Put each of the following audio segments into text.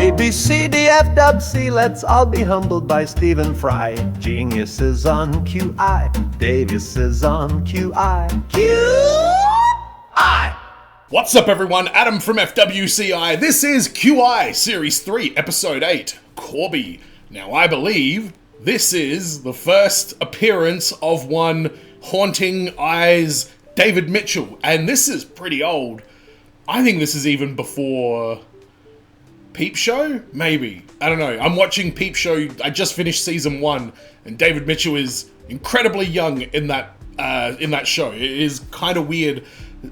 A, B, C, D, F, W, C, let's all be humbled by Stephen Fry. Genius is on QI, Davis is on QI. QI! What's up everyone, Adam from FWCI. This is QI Series 3, Episode 8, Corby. Now I believe this is the first appearance of one Haunting Eyes David Mitchell, and this is pretty old. I think this is even before Peep Show? Maybe. I don't know. I'm watching Peep Show. I just finished season 1, and David Mitchell is incredibly young in that show. It is kind of weird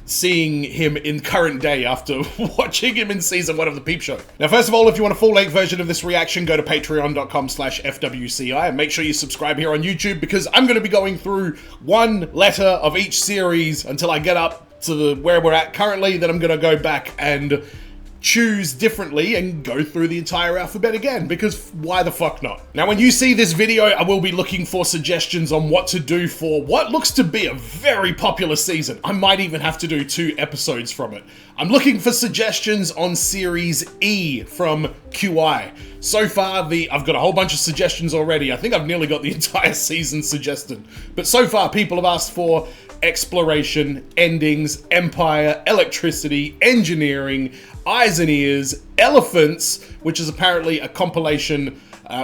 seeing him in current day after watching him in season 1 of the Peep Show. Now, first of all, if you want a full-length version of this reaction, go to patreon.com/FWCI and make sure you subscribe here on YouTube, because I'm going to be going through one letter of each series until I get up to where we're at currently. Then I'm going to go back and choose differently and go through the entire alphabet again, because why the fuck not? Now, when you see this video, I will be looking for suggestions on what to do for what looks to be a very popular season. I might even have to do 2 episodes from it. I'm looking for suggestions on Series E from QI. So far, I've got a whole bunch of suggestions already. I think I've nearly got the entire season suggested. But so far, people have asked for exploration, endings, empire, electricity, engineering, eyes and ears, elephants, which is apparently a compilation,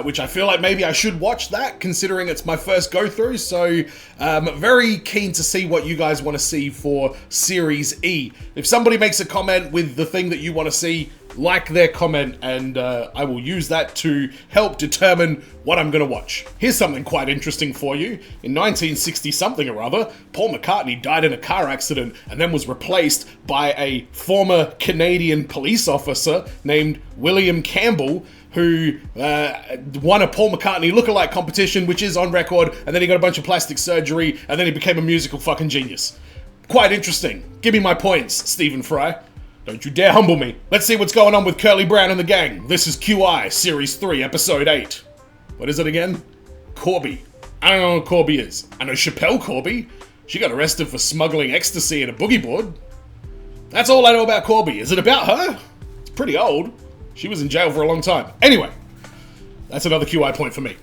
which I feel like maybe I should watch that, considering it's my first go through. So very keen to see what you guys want to see for Series E. If somebody makes a comment with the thing that you want to see, like their comment, and I will use that to help determine what I'm going to watch. Here's something quite interesting for you. In 1960 something or other, Paul McCartney died in a car accident and then was replaced by a former Canadian police officer named William Campbell, who won a Paul McCartney lookalike competition, which is on record, and then he got a bunch of plastic surgery, and then he became a musical fucking genius. Quite interesting. Give me my points, Stephen Fry. Don't you dare humble me. Let's see what's going on with Curly Brown and the gang. This is QI, Series 3, Episode 8. What is it again? Corby. I don't know what Corby is. I know Chappelle Corby. She got arrested for smuggling ecstasy in a boogie board. That's all I know about Corby. Is it about her? It's pretty old. She was in jail for a long time. Anyway, that's another QI point for me.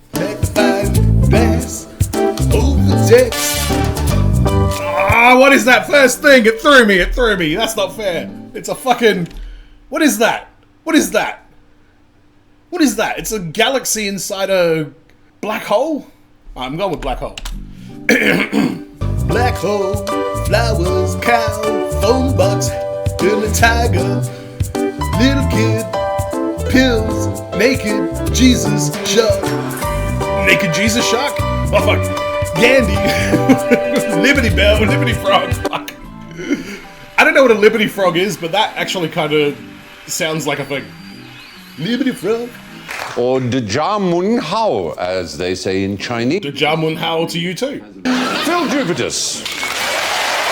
What is that first thing? It threw me. That's not fair. It's a fucking... What is that? What is that? It's a galaxy inside a black hole? I'm going with black hole. Black hole, flowers, cow, phone box, and a tiger, little kid, pills, naked, Jesus, shark. Naked Jesus shark? Oh fuck. Yandy. Liberty Bell, Liberty Frog. Fuck. I don't know what a Liberty Frog is, but that actually kind of sounds like a thing. Liberty Frog. Or Deja Mun Hao, as they say in Chinese. Deja Mun Hao to you too. Phil Jupitus.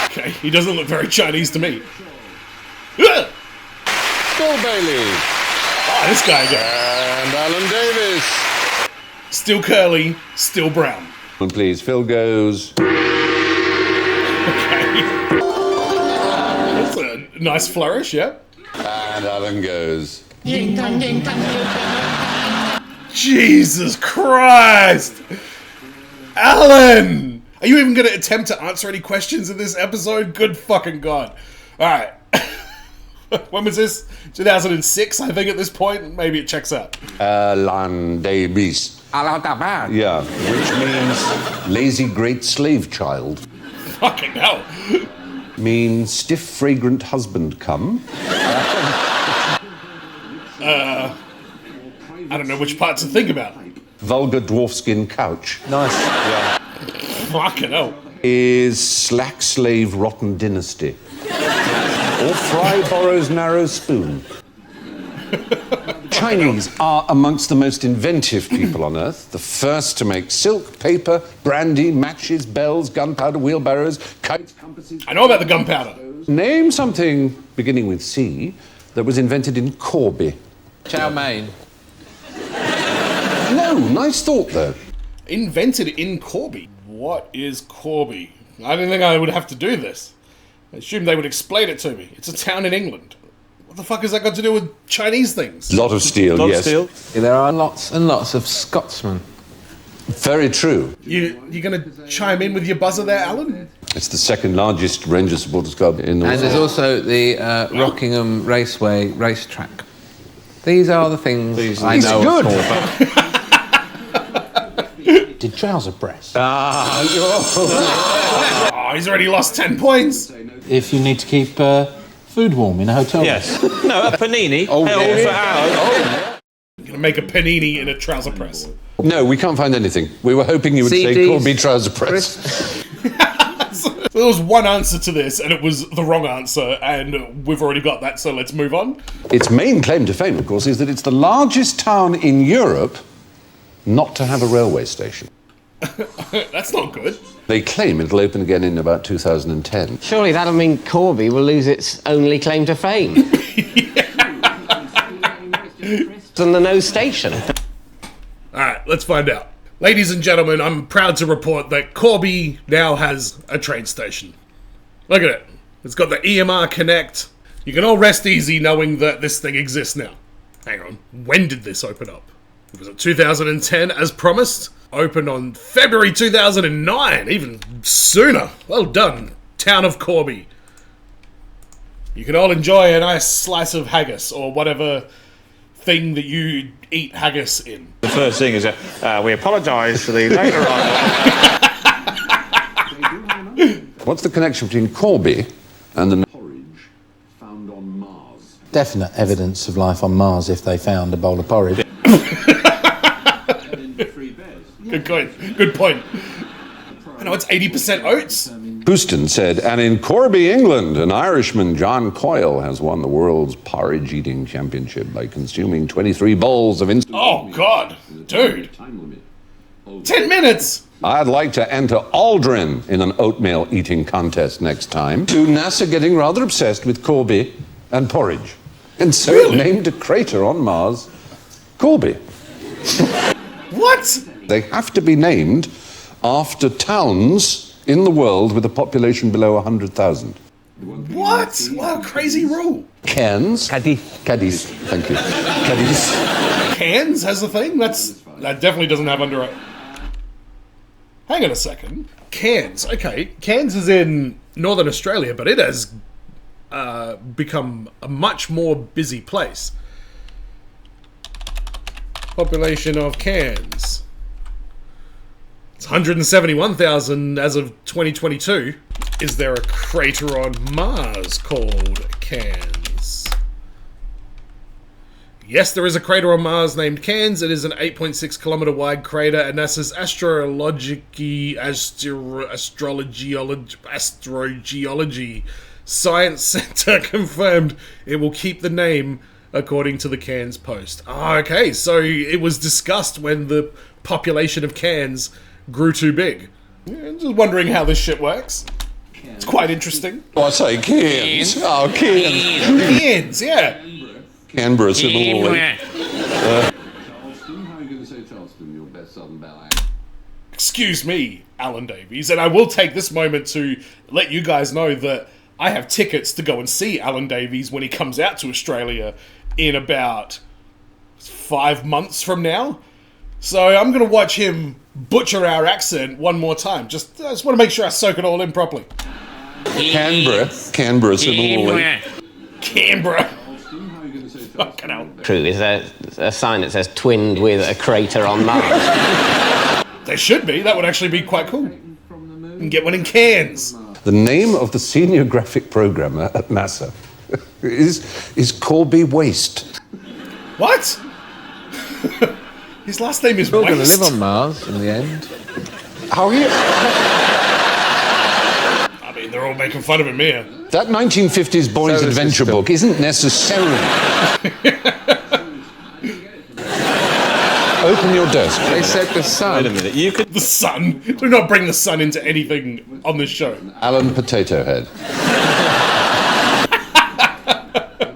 Okay, he doesn't look very Chinese to me. Bill Bailey. Oh, this guy again. And Alan Davis. Still curly, still brown. And please, Phil goes. Okay. That's a nice flourish, yeah. And Alan goes. Jesus Christ! Alan! Are you even going to attempt to answer any questions in this episode? Good fucking God. Alright. When was this? 2006, I think, at this point. Maybe it checks out. Alan Davis. Yeah, which means lazy great slave child. Fucking hell. Means stiff fragrant husband come. I don't know which part to think about. Vulgar dwarfskin couch. Nice. Yeah. Fucking hell. Is slack slave rotten dynasty. Or Fry borrows narrow spoon. Chinese are amongst the most inventive people on earth. The first to make silk, paper, brandy, matches, bells, gunpowder, wheelbarrows, kites, compasses... I know about the gunpowder. Name something beginning with C that was invented in Corby. Chow mein. No, nice thought though. Invented in Corby. What is Corby? I didn't think I would have to do this. I assumed they would explain it to me. It's a town in England. What the fuck has that got to do with Chinese things? Lot of steel, Lot of yes. steel. There are lots and lots of Scotsmen. Very true. You going to chime in with your buzzer there, Alan? It's the second largest Ranger supporters club in the And world. there's also the Rockingham Raceway racetrack. These are the things I know good. of Corby. Did trouser press. Oh, he's already lost 10 points. If you need to keep food warm in a hotel. Yes. No, a panini Oh, held yeah. for hours. You're going to make a panini in a trouser press. No, we can't find anything. We were hoping you would say CDs. Corby trouser press. So there was one answer to this, and it was the wrong answer, and we've already got that, so let's move on. Its main claim to fame, of course, is that it's the largest town in Europe not to have a railway station. That's not good. They claim it'll open again in about 2010. Surely that'll mean Corby will lose its only claim to fame. And the no station. Alright, let's find out. Ladies and gentlemen, I'm proud to report that Corby now has a train station. Look at it. It's got the EMR Connect. You can all rest easy knowing that this thing exists now. Hang on, when did this open up? It was in 2010, as promised. Opened on February 2009, even sooner. Well done, town of Corby. You can all enjoy a nice slice of haggis, or whatever thing that you eat haggis in. The first thing is that we apologise for the later on. What's the connection between Corby and the porridge found on Mars? Definite evidence of life on Mars if they found a bowl of porridge. Good point. I know it's 80% oats. Houston said, and in Corby, England, an Irishman, John Coyle, has won the world's porridge eating championship by consuming 23 bowls of instant. Oh, God. Dude. Time limit. 10 minutes. I'd like to enter Aldrin in an oatmeal eating contest next time. To NASA getting rather obsessed with Corby and porridge. And so it named a crater on Mars Corby. What? They have to be named after towns in the world with a population below 100,000. What? What a crazy rule. Cairns. Cadiz. Cadiz. Thank you. Cadiz. Cairns has a thing? That definitely doesn't have under it. Hang on a second. Cairns. Okay. Cairns is in Northern Australia, but it has become a much more busy place. Population of Cairns. It's 171,000 as of 2022. Is there a crater on Mars called Cairns? Yes, there is a crater on Mars named Cairns. It is an 8.6 kilometer wide crater, and NASA's astrogeology Science Center confirmed it will keep the name according to the Cairns Post. Ah, okay, so it was discussed when the population of Cairns grew too big. Yeah, just wondering how this shit works. It's quite interesting. Oh, I say Cairns. Oh, Cairns. Cairns, yeah. Canberra, similarly. Charleston, how are you going to say Charleston, your best southern belle? Excuse me, Alan Davies, and I will take this moment to let you guys know that I have tickets to go and see Alan Davies when he comes out to Australia in about 5 months from now. So I'm going to watch him butcher our accent one more time. I just want to make sure I soak it all in properly. Canberra, similarly. Canberra. Fucking hell. True, is there a sign that says twinned with a crater on Mars? There should be. That would actually be quite cool. And get one in Cairns. The name of the senior graphic programmer at NASA is Corby Waste. What? His last name is We're all going to Waste. live on Mars in the end. How are you? I mean, they're all making fun of him here. That 1950s boys' Solar adventure system. book isn't necessarily. Open your desk. They said the Wait a sun. minute, you could. The sun. Do not bring the sun into anything on this show. Alan Potato Head.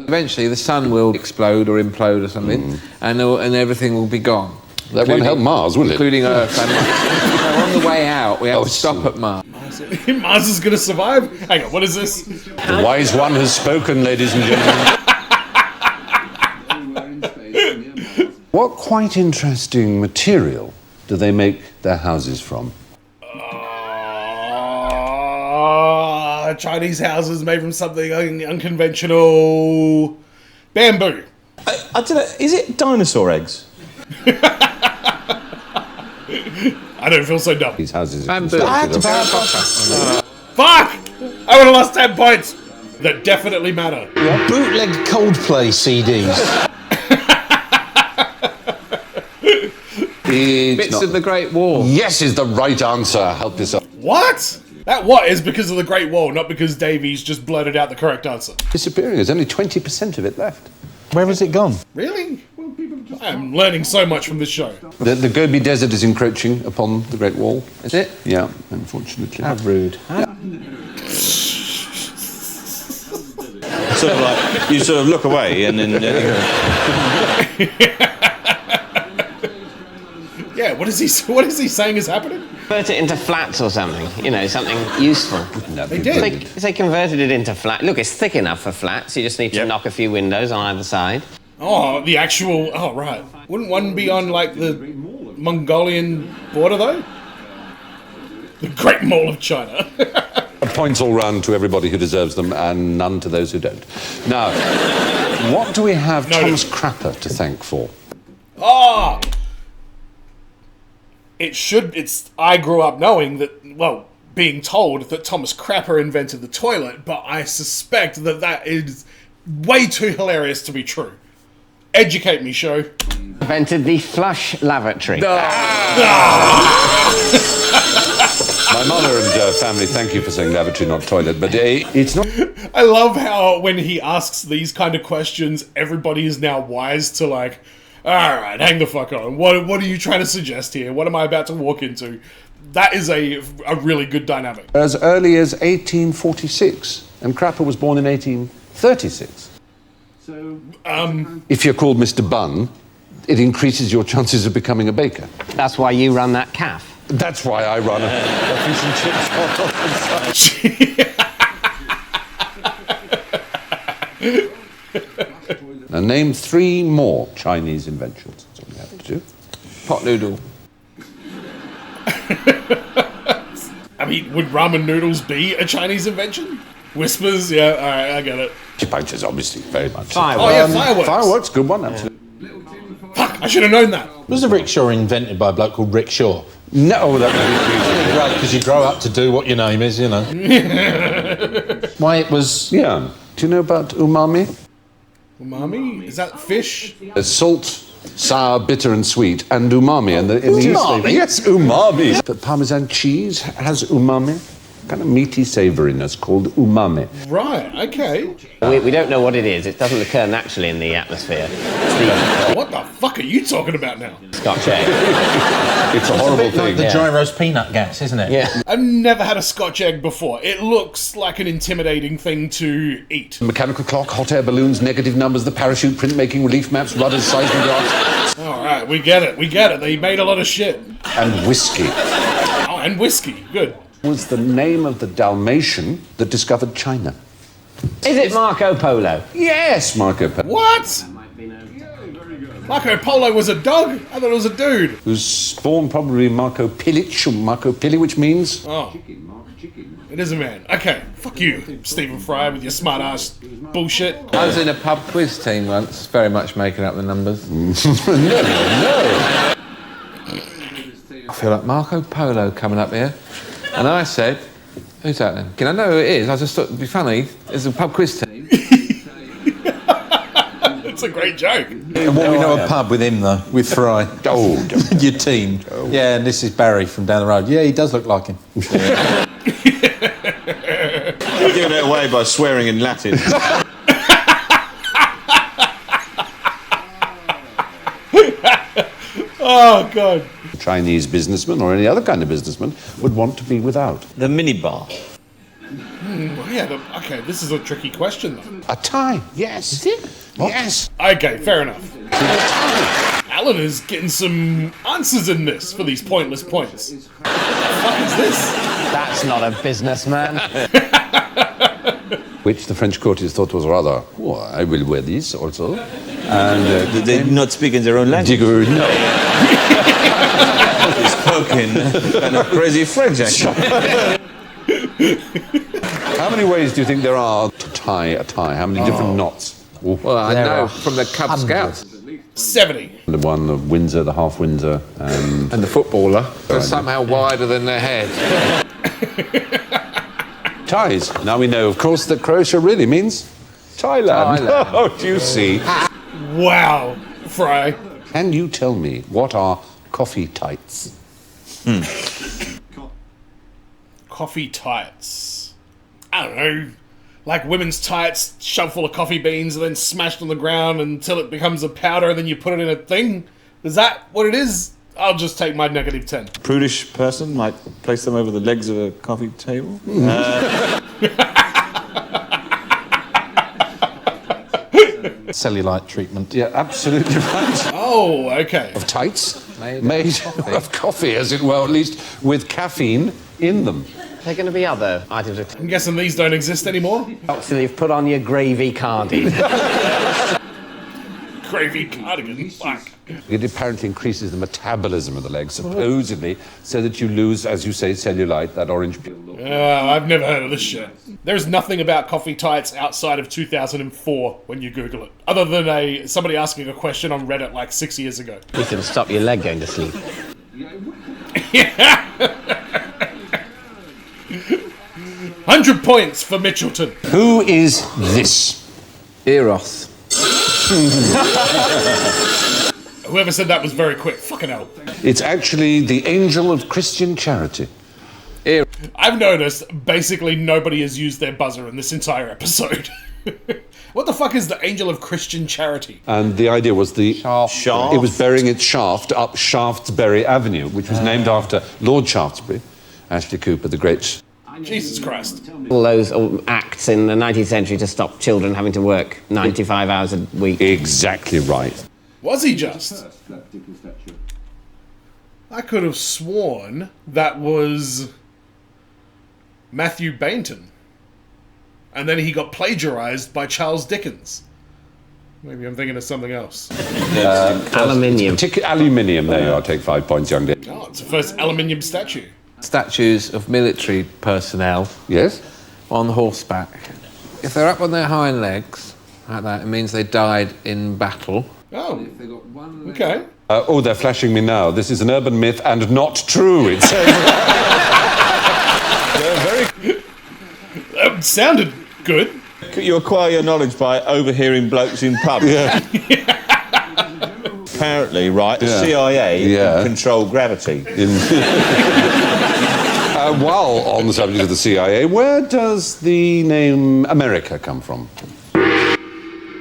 Eventually, the sun will explode or implode or something, and everything will be gone. That won't help Mars, will it? Including Earth. And so on the way out, we have Oh, to stop at Mars. Mars is going to survive? Hang on, what is this? The wise one has spoken, ladies and gentlemen. What quite interesting material do they make their houses from? Chinese houses made from something unconventional. Bamboo. I don't know. Is it dinosaur eggs? I don't feel so dumb. These houses are Bamboo. constructed of- Fuck! I would have lost 10 points. That definitely matter. Bootleg Coldplay CDs. It's Bits not- of the Great Wall. Yes is the right answer. Help yourself. What? That what is because of the Great Wall, not because Davies just blurted out the correct answer. Disappearing. There's only 20% of it left. Where has it gone? Really? I'm learning so much from this show. The Gobi Desert is encroaching upon the Great Wall. Is it? Yeah, unfortunately. How rude. Sort of like you sort of look away and then. Yeah, what is he saying is happening? Convert it into flats or something. You know, something useful. They did. If they converted it into flat, look, it's thick enough for flats. You just need to Yep. knock a few windows on either side. Oh, the actual. Oh, right. Wouldn't one be on like the Mongolian border though? The Great Mall of China. Points all round to everybody who deserves them and none to those who don't. Now, what do we have Thomas Crapper to thank for? Ah. I grew up knowing that, well, being told that Thomas Crapper invented the toilet, but I suspect that is way too hilarious to be true. Educate me, show. Invented the flush lavatory. My mother and family thank you for saying lavatory, not toilet, but it's not... I love how when he asks these kind of questions, everybody is now wise to like, all right, hang the fuck on. What are you trying to suggest here? What am I about to walk into? That is a really good dynamic. As early as 1846, and Crapper was born in 1836. So, if you're called Mr. Bun, it increases your chances of becoming a baker. That's why you run that cafe. That's why I run a fish and chips. Now name 3 more Chinese inventions. That's all you have to do. Pot noodle. I mean, would ramen noodles be a Chinese invention? Whispers, yeah, all right, I get it. Punches, obviously, very much. Fireworks. Oh yeah, fireworks. Fireworks, good one, absolutely. Fuck, I should have known that. Was the rickshaw invented by a bloke called Rick Shaw? No, that would be Right, because you grow up to do what your name is, you know. Why it was... Yeah. Do you know about umami? Umami? Is that fish? There's salt, sour, bitter, and sweet, and umami. And Umami? Yes, umami. But Parmesan cheese has umami. Kind of meaty savouriness called umami. Right, okay. We don't know what it is. It doesn't occur naturally in the atmosphere. It's What the fuck are you talking about now? the Scotch egg. It's a horrible thing. Like the dry roast peanut gas, isn't it? Yeah. I've never had a Scotch egg before. It looks like an intimidating thing to eat. Mechanical clock, hot air balloons, negative numbers, the parachute, printmaking, relief maps, rudders, seismographs, All right, we get it. They made a lot of shit. and whiskey. Oh, and whiskey. Good. Was the name of the Dalmatian that discovered China. Is it Marco Polo? Yes, Marco Polo. What? Marco Polo was a dog? I thought it was a dude. Who's spawned probably Marco Pilic, or Marco Pili, which means... Oh. It is a man. Okay, fuck you, Stephen Fry, with your smart ass bullshit. I was in a pub quiz team once, very much making up the numbers. No. I feel like Marco Polo coming up here. And I said, who's that then? Can I know who it is? I just thought it'd be funny. It's a pub quiz team. It's a great joke. And what we know a pub with him, though, with Fry. Oh, Your team. Yeah, and this is Barry from down the road. Yeah, he does look like him. I've given it away by swearing in Latin. Oh, God. Chinese businessman or any other kind of businessman would want to be without. The minibar. Yeah, okay, this is a tricky question, though. A tie, yes. Is it? Yes. Okay, fair enough. Alan is getting some answers in this for these pointless points. What the fuck is this? That's not a businessman. Which the French courtiers thought was rather, oh, I will wear these also. And They're not speaking their own language. Digger, no. They're spoken kind of crazy French, actually. How many ways do you think there are to tie a tie? How many different knots? Well, I There know are from the Cub Scouts 70. The one, the Windsor, the half Windsor, and and the footballer. They're somehow wider than their head. ties. Now we know, of course, that Croatia really means Thailand. Thailand. Oh, do you see? Wow, Fry. Can you tell me what are coffee tights? Coffee tights. I don't know. Like women's tights, shoved full of coffee beans and then smashed on the ground until it becomes a powder and then you put it in a thing? Is that what it is? I'll just take my negative 10. Prudish person might place them over the legs of a coffee table. Cellulite treatment. Yeah, absolutely right. Oh, okay. Of tights made of coffee, as it were, at least with caffeine in them. Are there going to be other items of I'm guessing these don't exist anymore. so you've put on your gravy cardi. Gravy cardigan. Fuck. It apparently increases the metabolism of the leg, supposedly, so that you lose, as you say, cellulite, that orange peel. I've never heard of this shit. There's nothing about coffee tights outside of 2004 when you Google it, other than somebody asking a question on Reddit like 6 years ago. You can stop your leg going to sleep. 100 points for Mitchelton. Who is this? Eros. Whoever said that was very quick. Fucking hell. It's actually the angel of Christian charity. I've noticed basically nobody has used their buzzer in this entire episode. What the fuck is the angel of Christian charity? And the idea was the Shaft. It was burying its shaft up Shaftesbury Avenue, which was named after Lord Shaftesbury, Ashley Cooper, the great. Jesus Christ. All those acts in the 19th century to stop children having to work 95 hours a week. Exactly right. Was he just? I could have sworn that was Matthew Bainton. And then he got plagiarized by Charles Dickens. Maybe I'm thinking of something else. Aluminium. Aluminium, there you are, take 5 points, young Dick. Oh, it's the first aluminium statue. Statues of military personnel Yes? on horseback. If they're up on their hind legs, like that, it means they died in battle. Oh, okay. Oh, they're flashing me now. This is an urban myth and not true, it says. That sounded good. You acquire your knowledge by overhearing blokes in pubs. Yeah. Apparently, right, the Yeah. CIA Yeah. control gravity. While on the subject of the CIA, where does the name America come from?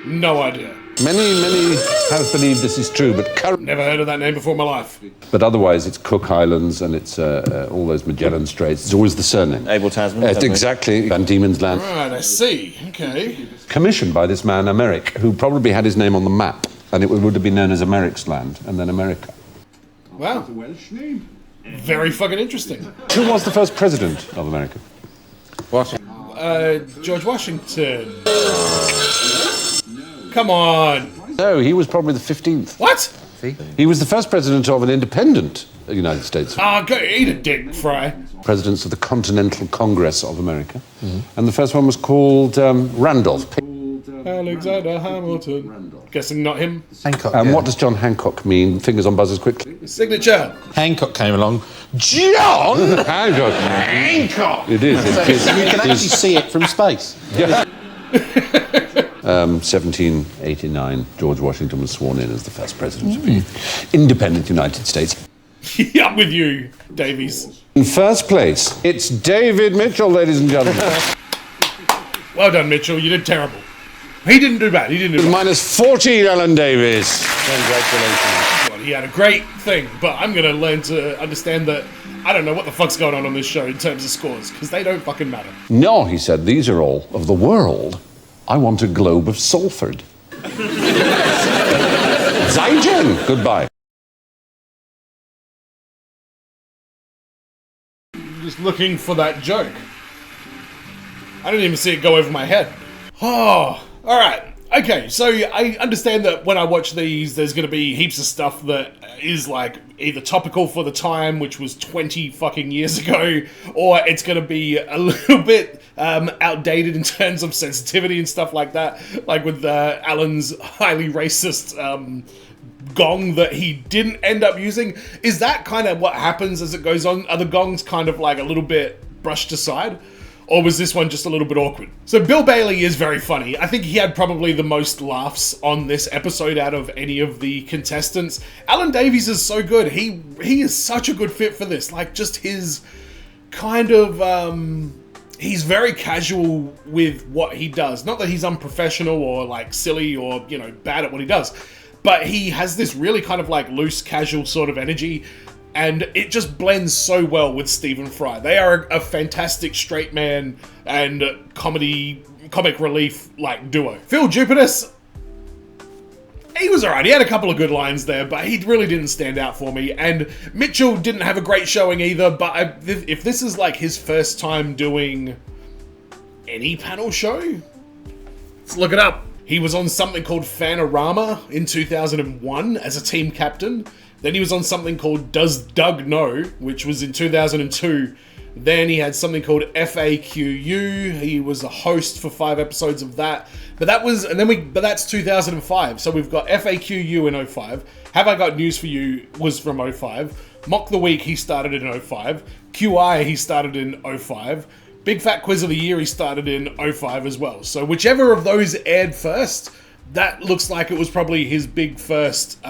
No idea. Many have believed this is true, but Never heard of that name before in my life. but otherwise it's Cook Islands and it's all those Magellan Straits. It's always the surname. Abel Tasman. It's exactly Van Diemen's Land. Right, I see. Okay. Commissioned by this man, Americ, who probably had his name on the map, and it would have been known as Americ's Land, and then America. Wow. Very fucking interesting. Who was the first president of America? George Washington. Come on. No, he was probably the 15th. What? He was the first president of an independent United States. Ah, go eat a dick, Fry. Presidents of the Continental Congress of America. And the first one was called Randolph. Alexander Hamilton. Guessing not him. Hancock. And yeah. what does John Hancock mean? Fingers on buzzers quickly. Signature. Hancock came along. John Hancock. Hancock. It is. So It is. you can actually see it from space. 1789, George Washington was sworn in as the first president of the independent United States. Yeah, I'm with you, Davies. In first place, it's David Mitchell, ladies and gentlemen. Well done, Mitchell. You did terrible. He didn't do bad. He didn't do bad. Minus 14, Alan Davis. Congratulations. Well, he had a great thing, but I'm going to learn to understand that I don't know what the fuck's going on this show in terms of scores, because they don't fucking matter. No, he said, these are all of the world. I want a globe of Salford. Zaijian. Goodbye. Just looking for that joke. I didn't even see it go over my head. Oh, all right. Okay, so I understand that when I watch these, there's going to be heaps of stuff that is like either topical for the time, which was 20 fucking years ago, or it's going to be a little bit outdated in terms of sensitivity and stuff like that, like with Alan's highly racist gong that he didn't end up using. Is that kind of what happens as it goes on? Are the gongs kind of like a little bit brushed aside? Or was this one just a little bit awkward? So Bill Bailey is very funny. I think he had probably the most laughs on this episode out of any of the contestants. Alan Davies is so good. He is such a good fit for this. Like, just his kind of... he's very casual with what he does. Not that he's unprofessional or, like, silly or, you know, bad at what he does. But he has this really kind of, like, loose, casual sort of energy. And it just blends so well with Stephen Fry. They are a fantastic straight man and comic relief like duo. Phil Jupitus, he was alright. He had a couple of good lines there, but he really didn't stand out for me. And Mitchell didn't have a great showing either, but if this is like his first time doing any panel show, let's look it up. He was on something called Fanorama in 2001 as a team captain. Then he was on something called Does Doug Know, which was in 2002. Then he had something called FAQU. He was a host for 5 episodes of that. But that's 2005. So we've got FAQU in 05. Have I Got News for You was from 05. Mock the Week he started in 05. QI he started in 05. Big Fat Quiz of the Year he started in 05 as well. So whichever of those aired first, that looks like it was probably his big first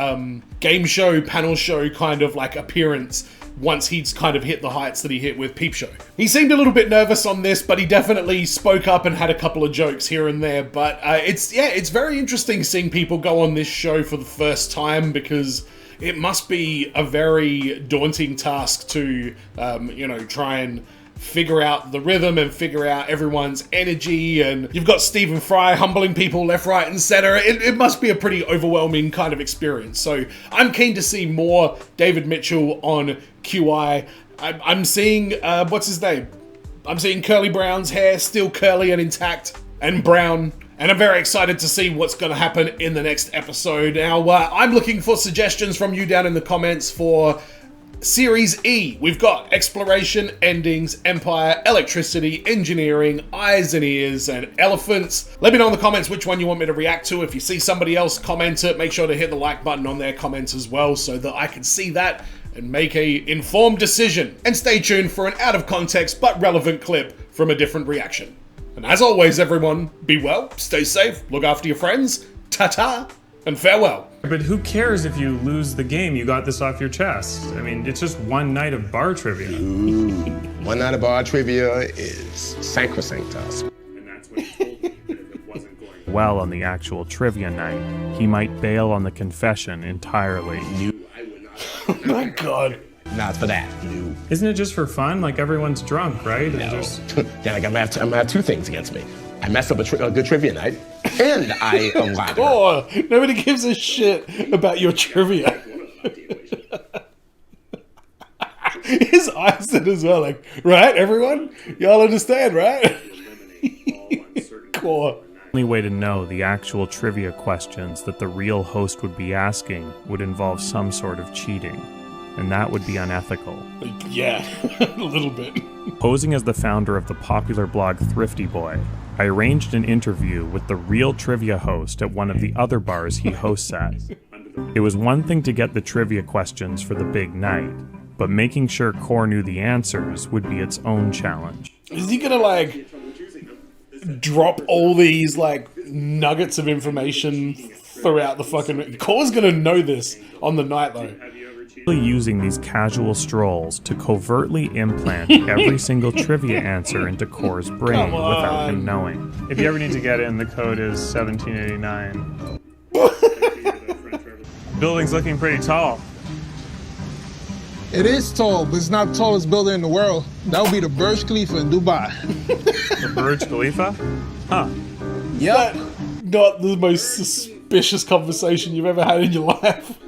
game show, panel show kind of like appearance once he'd kind of hit the heights that he hit with Peep Show. He seemed a little bit nervous on this, but he definitely spoke up and had a couple of jokes here and there. But it's very interesting seeing people go on this show for the first time, because it must be a very daunting task to, try and figure out the rhythm and figure out everyone's energy, and you've got Stephen Fry humbling people left, right, and center. It must be a pretty overwhelming kind of experience. So I'm keen to see more David Mitchell on QI. I'm seeing, what's his name? I'm seeing Curly Brown's hair still curly and intact and brown. And I'm very excited to see what's going to happen in the next episode. Now, I'm looking for suggestions from you down in the comments for Series E. We've got exploration, endings, empire, electricity, engineering, eyes and ears, and elephants. Let me know in the comments which one you want me to react to. If you see somebody else comment it, make sure to hit the like button on their comments as well, so that I can see that and make a informed decision. And stay tuned for an out of context but relevant clip from a different reaction. And as always, everyone, be well, stay safe, look after your friends, ta-ta, and farewell. But who cares if you lose the game? You got this off your chest. I mean, it's just one night of bar trivia. Ooh, one night of bar trivia is sacrosanct to us. And that's what he told me, that if it wasn't going well on the actual trivia night, he might bail on the confession entirely. Oh my god. Not for that. Isn't it just for fun? Like, everyone's drunk, right? No. Then I'm gonna have 2 things against me. I messed up a good trivia night, and I lied to her. Oh, nobody gives a shit about your trivia. His eyes did as well, like, right, everyone? Y'all understand, right? Cool. The only way to know the actual trivia questions that the real host would be asking would involve some sort of cheating, and that would be unethical. Yeah, a little bit. Posing as the founder of the popular blog Thrifty Boy, I arranged an interview with the real trivia host at one of the other bars he hosts at. It was one thing to get the trivia questions for the big night, but making sure Core knew the answers would be its own challenge. Is he gonna, like, drop all these, like, nuggets of information throughout the fucking... Core's gonna know this on the night, though. Using these casual strolls to covertly implant every single trivia answer into Core's brain without him knowing. If you ever need to get in, the code is 1789. Building's looking pretty tall. It is tall, but it's not the tallest building in the world. That would be the Burj Khalifa in Dubai. The Burj Khalifa? Huh. Yeah. Not the most suspicious conversation you've ever had in your life.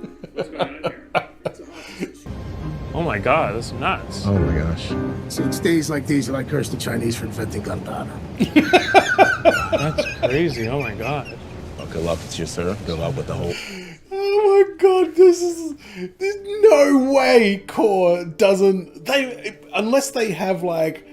Oh my god, that's nuts. Oh my gosh. So it's days like these that I curse the Chinese for inventing gunpowder. That's crazy, oh my god. Good luck with you, sir. Good luck with the whole... Oh my god, there's no way Core doesn't, unless they have like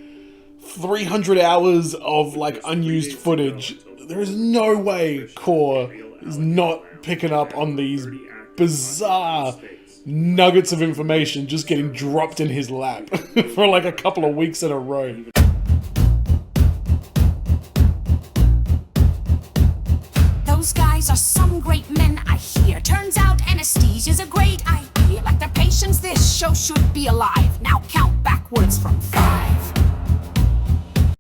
300 hours of like unused footage, there is no way Core is not picking up on these bizarre nuggets of information just getting dropped in his lap for like a couple of weeks in a row. Those guys are